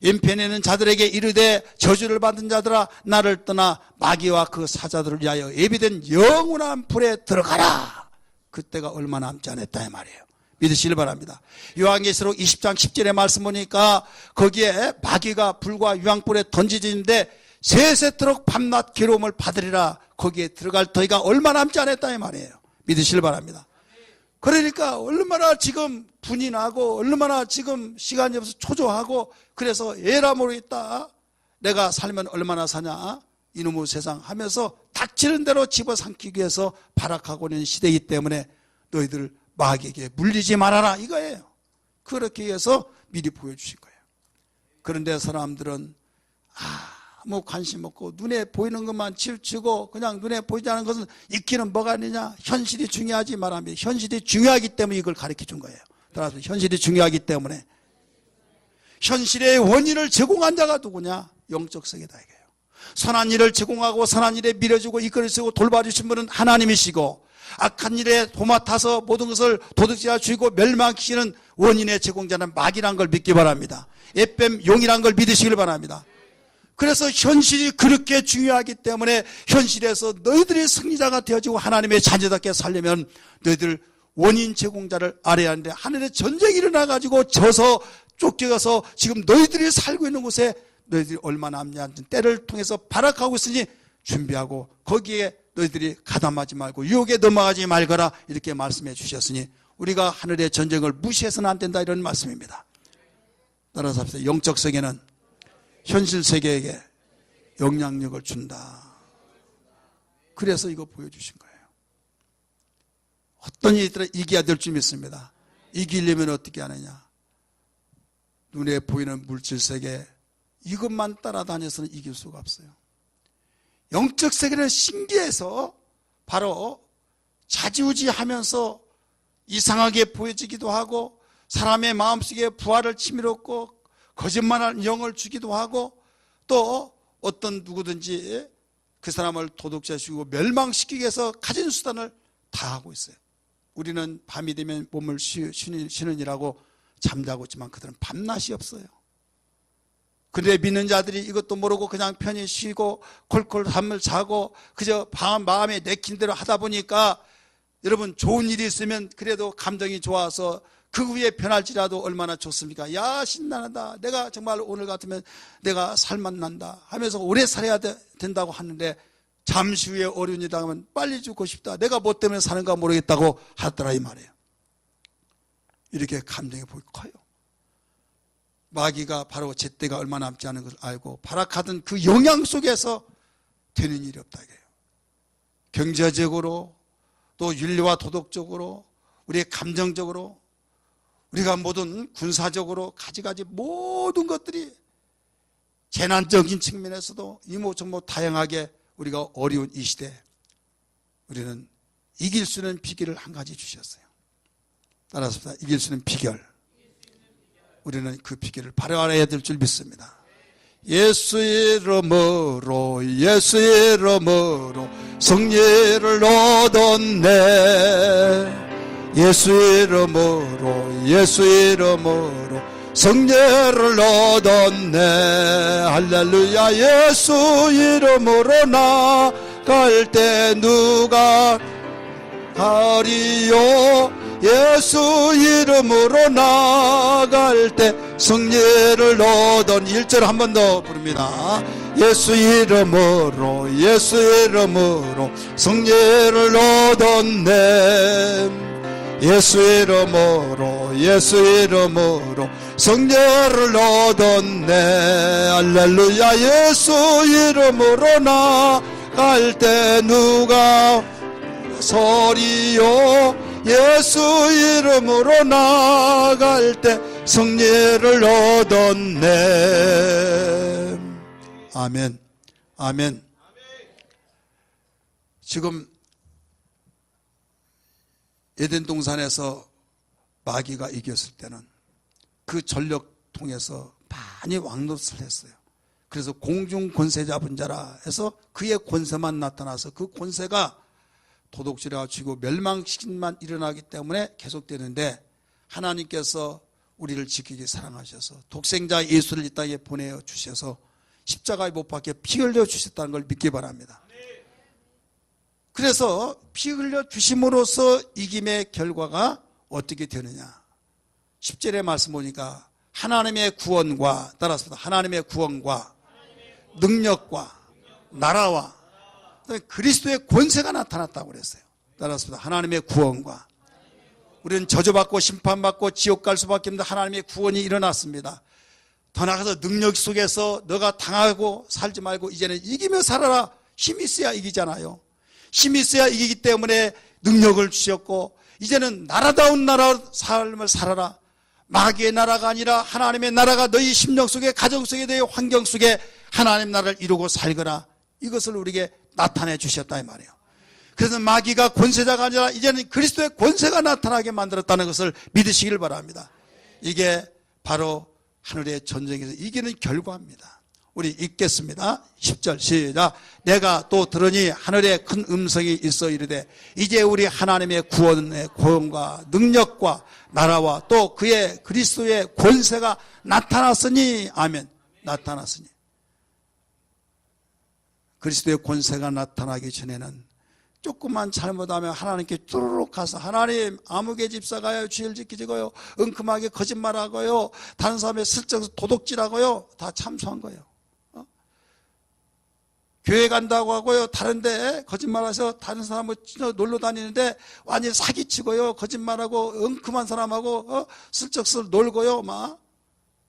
인편에는 자들에게 이르되 저주를 받은 자들아 나를 떠나 마귀와 그 사자들을 위하여 예비된 영원한 불에 들어가라. 그때가 얼마 남지 않았다 이 말이에요. 믿으시길 바랍니다. 요한계시록 20장 10절의 말씀 보니까 거기에 마귀가 불과 유황불에 던지지는데 세세토록 밤낮 괴로움을 받으리라. 거기에 들어갈 터이가 얼마 남지 않았다 이 말이에요. 믿으시길 바랍니다. 그러니까 얼마나 지금 분이 나고 얼마나 지금 시간이 없어서 초조하고 그래서 에라 모르겠다. 내가 살면 얼마나 사냐. 이놈의 세상 하면서 닥치는 대로 집어삼키기 위해서 발악하고 있는 시대이기 때문에 너희들 마귀에게 물리지 말아라 이거예요. 그렇게 해서 미리 보여주신 거예요. 그런데 사람들은 아무 관심 없고 눈에 보이는 것만 치우치고 그냥 눈에 보이지 않는 것은 익히는 뭐가 있느냐. 현실이 중요하지 말합니다. 현실이 중요하기 때문에 이걸 가르쳐 준 거예요. 따라서 현실이 중요하기 때문에 현실의 원인을 제공한 자가 누구냐? 영적 세계다 이거예요. 선한 일을 제공하고 선한 일에 밀어주고 이끌어주시고 돌봐주신 분은 하나님이시고 악한 일에 도맡아서 모든 것을 도둑질하 주시고 멸망시키는 원인의 제공자는 마귀란 걸 믿기 바랍니다. 에뱀 용이란 걸 믿으시길 바랍니다. 그래서 현실이 그렇게 중요하기 때문에 현실에서 너희들이 승리자가 되어지고 하나님의 자녀답게 살려면 너희들 원인 제공자를 알아야 하는데 하늘에 전쟁이 일어나가지고 져서 쫓겨가서 지금 너희들이 살고 있는 곳에 너희들이 얼마 남지 않은 때를 통해서 발악하고 있으니 준비하고 거기에 너희들이 가담하지 말고 유혹에 넘어가지 말거라 이렇게 말씀해 주셨으니 우리가 하늘의 전쟁을 무시해서는 안 된다 이런 말씀입니다. 따라서 합시다. 영적 세계는 현실 세계에게 영향력을 준다. 그래서 이거 보여주신 거예요. 어떤 일이 있더라 이겨야 될 줄 믿습니다. 이기려면 어떻게 하느냐. 눈에 보이는 물질 세계 이것만 따라다녀서는 이길 수가 없어요. 영적 세계는 신기해서 바로 자지우지하면서 이상하게 보여지기도 하고 사람의 마음속에 부활을 치밀었고 거짓말하는 영을 주기도 하고 또 어떤 누구든지 그 사람을 도둑질시키고 멸망시키기 위해서 가진 수단을 다 하고 있어요. 우리는 밤이 되면 몸을 쉬느니라고 잠자고 있지만 그들은 밤낮이 없어요. 그런데 믿는 자들이 이것도 모르고 그냥 편히 쉬고 콜콜 잠을 자고 그저 마음에 내킨 대로 하다 보니까 여러분 좋은 일이 있으면 그래도 감정이 좋아서 그 후에 변할지라도 얼마나 좋습니까? 야 신난다. 내가 정말 오늘 같으면 내가 살맛난다 하면서 오래 살아야 된다고 하는데 잠시 후에 어려움이 당하면 빨리 죽고 싶다. 내가 뭐 때문에 사는가 모르겠다고 하더라 이 말이에요. 이렇게 감정이 보기 커요. 마귀가 바로 제때가 얼마 남지 않은 것을 알고 발악하던 그 영향 속에서 되는 일이 없다 이거예요. 경제적으로 또 윤리와 도덕적으로 우리의 감정적으로 우리가 모든 군사적으로 가지가지 모든 것들이 재난적인 측면에서도 이모저모 다양하게 우리가 어려운 이 시대 우리는 이길 수 있는 비결을 한 가지 주셨어요. 따라서 이길 수 있는 비결, 우리는 그 비결을 발휘해야 될 줄 믿습니다. 예수 이름으로 예수 이름으로 승리를 얻었네. 예수 이름으로 예수 이름으로 승리를 얻었네. 할렐루야. 예수 이름으로 나갈 때 누가 가리요. 예수 이름으로 나갈 때 승리를 얻은 1절 한 번 더 부릅니다. 예수 이름으로 예수 이름으로 승리를 얻었네. 예수 이름으로 예수 이름으로 승리를 얻었네. 할렐루야. 예수 이름으로 나갈 때 누가 서리요. 예수 이름으로 나갈 때 승리를 얻었네. 아멘. 아멘. 지금 에덴 동산에서 마귀가 이겼을 때는 그 전력 통해서 많이 왕노릇을 했어요. 그래서 공중 권세 잡은 자라 해서 그의 권세만 나타나서 그 권세가 도둑질하고 쥐고 멸망시킨만 일어나기 때문에 계속되는데, 하나님께서 우리를 지키기 사랑하셔서 독생자 예수를 이 땅에 보내어 주셔서 십자가에 못 박혀 피 흘려 주셨다는 걸 믿기 바랍니다. 그래서 피 흘려 주심으로써 이김의 결과가 어떻게 되느냐, 10절의 말씀 보니까 하나님의 구원과, 따라서 하나님의 구원과 능력과 나라와 그리스도의 권세가 나타났다고 그랬어요. 따라서 하나님의 구원과, 우리는 저주받고 심판받고 지옥 갈 수밖에 없는데 하나님의 구원이 일어났습니다. 더 나아가서 능력 속에서 너가 당하고 살지 말고 이제는 이기며 살아라. 힘이 있어야 이기잖아요. 힘이 있어야 이기기 때문에 능력을 주셨고, 이제는 나라다운 나라 삶을 살아라. 마귀의 나라가 아니라 하나님의 나라가 너희 심령 속에, 가정 속에, 너희 환경 속에 하나님 나라를 이루고 살거라. 이것을 우리에게 나타내 주셨다 이 말이에요. 그래서 마귀가 권세자가 아니라 이제는 그리스도의 권세가 나타나게 만들었다는 것을 믿으시길 바랍니다. 이게 바로 하늘의 전쟁에서 이기는 결과입니다. 우리 읽겠습니다. 10절 시작. 내가 또 들으니 하늘에 큰 음성이 있어 이르되 이제 우리 하나님의 구원의 고용과 능력과 나라와 또 그의 그리스도의 권세가 나타났으니. 아멘. 나타났으니. 그리스도의 권세가 나타나기 전에는 조금만 잘못하면 하나님께 뚜루룩 가서 하나님 아무개 집사가요, 주일 지키고요, 은큼하게 거짓말하고요, 다른 사람의 슬쩍 도둑질하고요, 다 참소한 거예요. 교회 간다고 하고요, 다른데 거짓말해서 다른 사람을 놀러 다니는데 완전히 사기치고요, 거짓말하고 은큼한 사람하고 슬쩍슬 놀고요, 막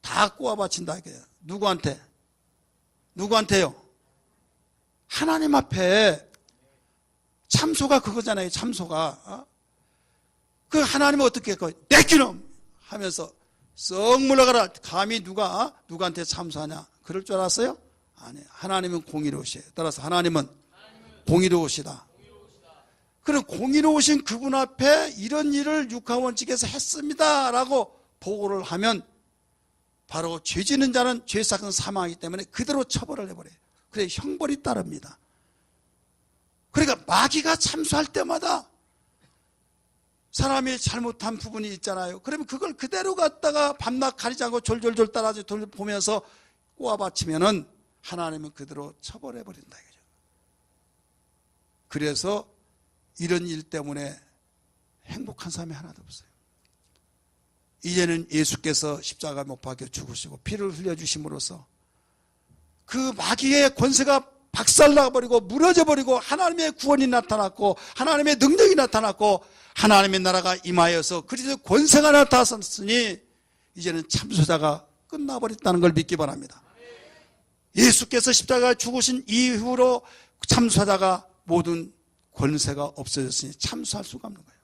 다 꼬아 바친다 이거예요. 누구한테? 누구한테요? 하나님 앞에. 참소가 그거잖아요. 참소가. 그 하나님은 어떻게 했고, 내 기놈 하면서 썩 물러가라. 감히 누구한테 참소하냐, 그럴 줄 알았어요? 아니, 하나님은 공의로우시에요. 따라서 하나님은 공의로우시다. 그럼 공의로우신 그분 앞에 이런 일을 육하원칙에서 했습니다 라고 보고를 하면 바로 죄 지는 자는 죄 삭은 사망이기 때문에 그대로 처벌을 해버려요. 그래 형벌이 따릅니다. 그러니까 마귀가 참소할 때마다 사람이 잘못한 부분이 있잖아요. 그러면 그걸 그대로 갖다가 밤낮 가리지 않고 졸졸졸 따라서 보면서 꼬아받치면은 하나님은 그대로 처벌해버린다 이거죠. 그래서 이런 일 때문에 행복한 사람이 하나도 없어요. 이제는 예수께서 십자가 못 박혀 죽으시고 피를 흘려주심으로써 그 마귀의 권세가 박살나버리고 무너져버리고 하나님의 구원이 나타났고 하나님의 능력이 나타났고 하나님의 나라가 임하여서 그리스도의 권세가 나타났으니 이제는 참소자가 끝나버렸다는 걸 믿기 바랍니다. 예수께서 십자가에 죽으신 이후로 참수하다가 모든 권세가 없어졌으니 참수할 수가 없는 거예요.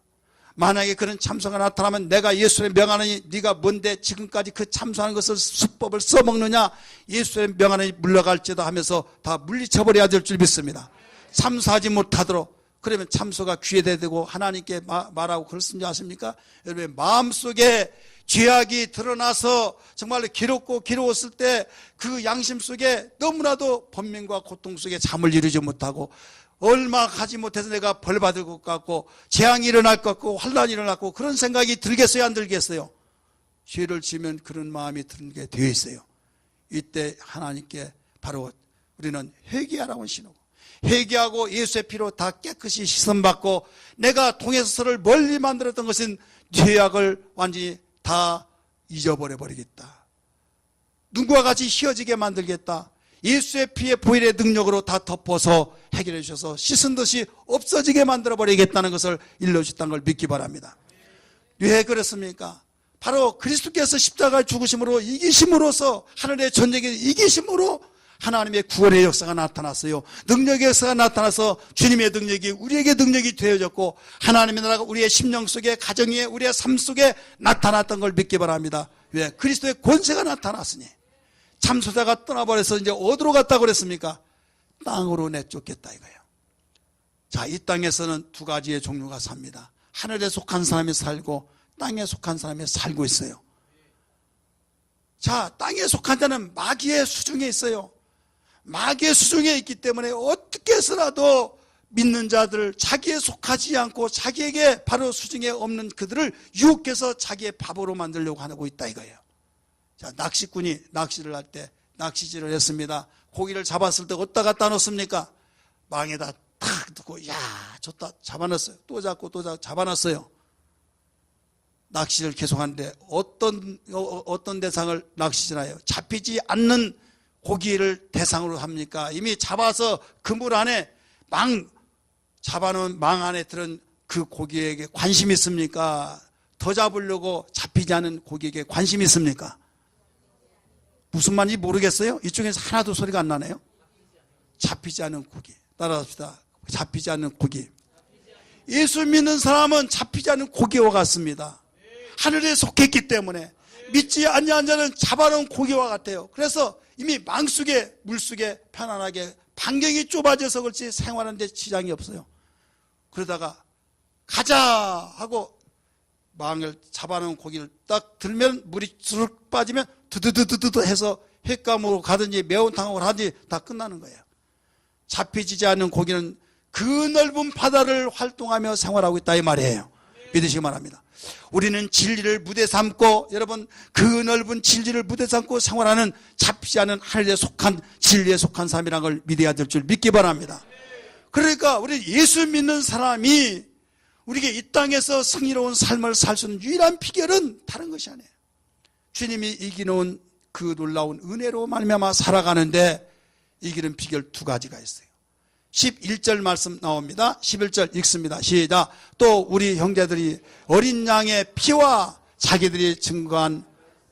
만약에 그런 참수가 나타나면 내가 예수의 명하느니 네가 뭔데 지금까지 그 참수하는 것을 수법을 써먹느냐, 예수의 명하느니 물러갈지도 하면서 다 물리쳐버려야 될 줄 믿습니다. 참수하지 못하도록. 그러면 참수가 귀에 대고 하나님께 말하고 그렇습니다. 아십니까? 여러분의 마음속에 죄악이 드러나서 정말로 괴로웠을 때 그 양심 속에 너무나도 번민과 고통 속에 잠을 이루지 못하고 얼마 가지 못해서 내가 벌 받을 것 같고 재앙이 일어날 것 같고 환란이 일어날 것 같고 그런 생각이 들겠어요, 안 들겠어요? 죄를 지면 그런 마음이 들게 되어 있어요. 이때 하나님께 바로 우리는 회개하라고 신호고, 회개하고 예수의 피로 다 깨끗이 씻음받고 내가 통해서를 멀리 만들었던 것은 죄악을 완전히 다 잊어버려 버리겠다. 눈과 같이 휘어지게 만들겠다. 예수의 피의 보혈의 능력으로 다 덮어서 해결해 주셔서 씻은 듯이 없어지게 만들어 버리겠다는 것을 일러주셨다는 걸 믿기 바랍니다. 왜 그렇습니까? 바로 그리스도께서 십자가에 죽으심으로 이기심으로써 하늘의 전쟁에 이기심으로 하나님의 구원의 역사가 나타났어요. 능력의 역사가 나타나서 주님의 능력이 우리에게 능력이 되어졌고 하나님의 나라가 우리의 심령 속에, 가정 위에, 우리의 삶 속에 나타났던 걸 믿기 바랍니다. 왜? 그리스도의 권세가 나타났으니. 참수자가 떠나버려서 이제 어디로 갔다고 그랬습니까? 땅으로 내쫓겠다 이거예요. 자, 이 땅에서는 두 가지의 종류가 삽니다. 하늘에 속한 사람이 살고 땅에 속한 사람이 살고 있어요. 자, 땅에 속한 자는 마귀의 수중에 있어요. 마귀의 수중에 있기 때문에 어떻게 해서라도 믿는 자들을 자기에 속하지 않고 자기에게 바로 수중에 없는 그들을 유혹해서 자기의 밥으로 만들려고 하고 있다 이거예요. 자, 낚시꾼이 낚시를 할 때 낚시질을 했습니다. 고기를 잡았을 때 어디다 갖다 놓습니까? 망에다 탁 두고, 야, 좋다, 잡아놨어요. 또 잡고 또 잡아놨어요. 낚시를 계속하는데 어떤 대상을 낚시질하여 잡히지 않는 고기를 대상으로 합니까? 이미 잡아서 그물 안에 잡아놓은 망 안에 들은 그 고기에게 관심이 있습니까? 더 잡으려고 잡히지 않은 고기에게 관심이 있습니까? 무슨 말인지 모르겠어요? 이쪽에서 하나도 소리가 안 나네요. 잡히지 않은 고기. 따라합시다. 잡히지 않는 고기. 예수 믿는 사람은 잡히지 않는 고기와 같습니다. 하늘에 속했기 때문에 믿지 않는 자는 잡아놓은 고기와 같아요. 그래서 이미 망속에, 물속에 편안하게 반경이 좁아져서 그렇지 생활하는데 지장이 없어요. 그러다가 가자 하고 망을 잡아놓은 고기를 딱 들면 물이 쑥 빠지면 두두두두두 해서 횟감으로 가든지 매운탕으로 하든지 다 끝나는 거예요. 잡히지 않는 고기는 그 넓은 바다를 활동하며 생활하고 있다 이 말이에요. 믿으시기 바랍니다. 우리는 진리를 무대 삼고, 여러분, 그 넓은 진리를 무대 삼고 생활하는 잡히지 않은 하늘에 속한 진리에 속한 사람이라는 걸 믿어야 될 줄 믿기 바랍니다. 그러니까 우리 예수 믿는 사람이 우리에게 이 땅에서 승리로운 삶을 살 수 있는 유일한 비결은 다른 것이 아니에요. 주님이 이기놓은 그 놀라운 은혜로 말미암아 살아가는데 이기는 비결 두 가지가 있어요. 11절 말씀 나옵니다. 11절 읽습니다. 시작. 또 우리 형제들이 어린 양의 피와 자기들이 증거한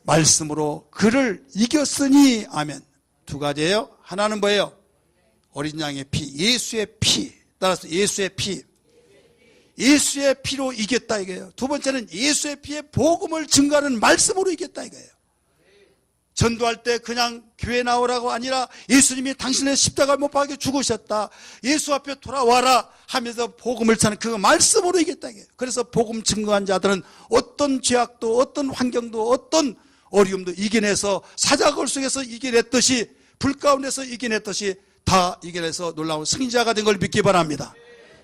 말씀으로 그를 이겼으니. 아멘. 두 가지예요. 하나는 뭐예요? 어린 양의 피, 예수의 피. 따라서 예수의 피. 예수의 피로 이겼다 이거예요. 두 번째는 예수의 피의 복음을 증거하는 말씀으로 이겼다 이거예요. 전도할 때 그냥 교회 나오라고 아니라 예수님이 당신의 십자가 못 박혀 죽으셨다, 예수 앞에 돌아와라 하면서 복음을 전하는 그 말씀으로 이겼다 이거예요. 그래서 복음 증거한 자들은 어떤 죄악도 어떤 환경도 어떤 어려움도 이겨내서 사자굴 속에서 이겨냈듯이, 불 가운데서 이겨냈듯이 다 이겨내서 놀라운 승리자가 된 걸 믿기 바랍니다.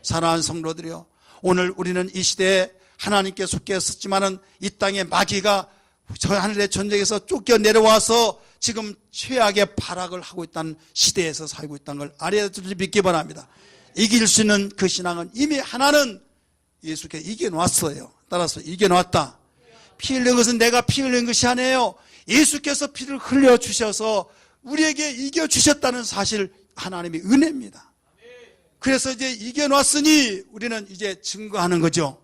사랑하는 성도들이요, 오늘 우리는 이 시대에 하나님께 속했었지만은 이 땅의 마귀가 저 하늘의 전쟁에서 쫓겨 내려와서 지금 최악의 발악을 하고 있다는 시대에서 살고 있다는 걸 알아야 될 줄 믿기 바랍니다. 이길 수 있는 그 신앙은 이미 하나는 예수께 이겨놨어요. 따라서 이겨놨다. 피 흘린 것은 내가 피 흘린 것이 아니에요. 예수께서 피를 흘려주셔서 우리에게 이겨주셨다는 사실, 하나님의 은혜입니다. 그래서 이제 이겨놨으니 우리는 이제 증거하는 거죠.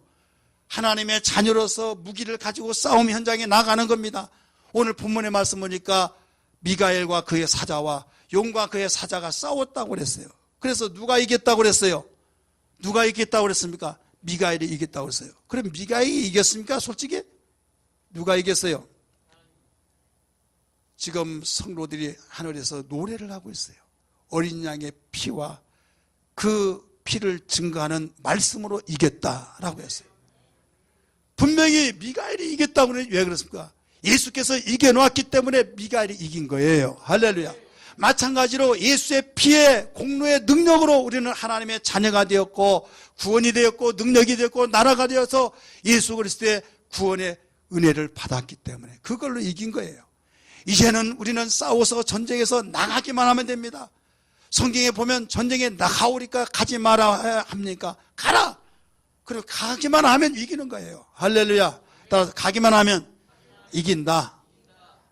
하나님의 자녀로서 무기를 가지고 싸움 현장에 나가는 겁니다. 오늘 본문의 말씀 보니까 미가엘과 그의 사자와 용과 그의 사자가 싸웠다고 그랬어요. 그래서 누가 이겼다고 그랬어요? 누가 이겼다고 그랬습니까? 미가엘이 이겼다고 그랬어요. 그럼 미가엘이 이겼습니까? 솔직히? 누가 이겼어요? 지금 성도들이 하늘에서 노래를 하고 있어요. 어린 양의 피와 그 피를 증거하는 말씀으로 이겼다라고 했어요. 분명히 미가엘이 이겼다고 그러는데 왜 그렇습니까? 예수께서 이겨놓았기 때문에 미가엘이 이긴 거예요. 할렐루야. 마찬가지로 예수의 피의 공로의 능력으로 우리는 하나님의 자녀가 되었고 구원이 되었고 능력이 되었고 나라가 되어서 예수 그리스도의 구원의 은혜를 받았기 때문에 그걸로 이긴 거예요. 이제는 우리는 싸워서 전쟁에서 나가기만 하면 됩니다. 성경에 보면 전쟁에 나가오니까 가지 마라 합니까? 가라! 그리고 가기만 하면 이기는 거예요. 할렐루야. 따라서 가기만 하면 이긴다.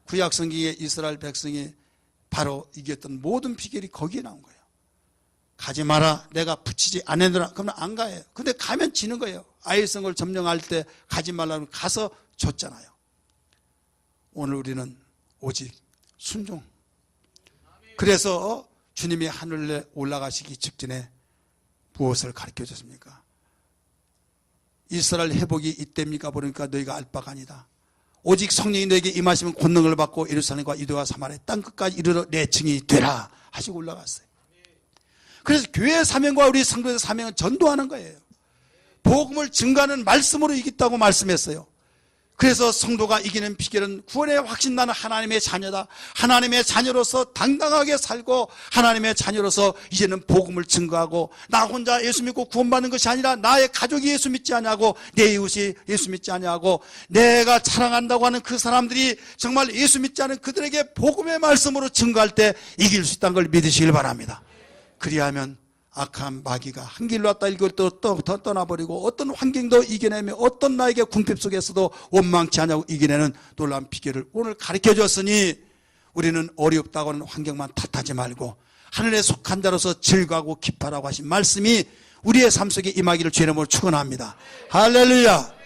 구약 성경에 이스라엘 백성이 바로 이겼던 모든 비결이 거기에 나온 거예요. 가지 마라. 내가 붙이지 않으더라. 그러면 안 가요. 근데 가면 지는 거예요. 아이성을 점령할 때 가지 말라면 가서 졌잖아요. 오늘 우리는 오직 순종. 그래서 주님이 하늘에 올라가시기 직전에 무엇을 가르쳐 줬습니까? 이스라엘 회복이 이때입니까? 보니까 너희가 알 바가 아니다. 오직 성령이 너에게 임하시면 권능을 받고 예루살렘과 유대와 사마리아 땅끝까지 이르러 내 증인이 되라 하시고 올라갔어요. 그래서 교회의 사명과 우리 성도의 사명은 전도하는 거예요. 복음을 증거하는 말씀으로 이겼다고 말씀했어요. 그래서 성도가 이기는 비결은 구원의 확신 나는 하나님의 자녀다. 하나님의 자녀로서 당당하게 살고 하나님의 자녀로서 이제는 복음을 증거하고 나 혼자 예수 믿고 구원받는 것이 아니라 나의 가족이 예수 믿지 않냐고 내 이웃이 예수 믿지 않냐고 내가 자랑한다고 하는 그 사람들이 정말 예수 믿지 않은 그들에게 복음의 말씀으로 증거할 때 이길 수 있다는 걸 믿으시길 바랍니다. 그리하면 악한 마귀가 한 길로 왔다 일길로 또 떠나버리고 어떤 환경도 이겨내며 어떤 나에게 궁핍 속에서도 원망치 않냐고 이겨내는 놀라운 비결을 오늘 가르쳐 줬으니 우리는 어렵다고 하는 환경만 탓하지 말고 하늘에 속한 자로서 즐거워하고 기뻐하라고 하신 말씀이 우리의 삶 속에 임하기를 주의 이름으로 축원합니다. 할렐루야.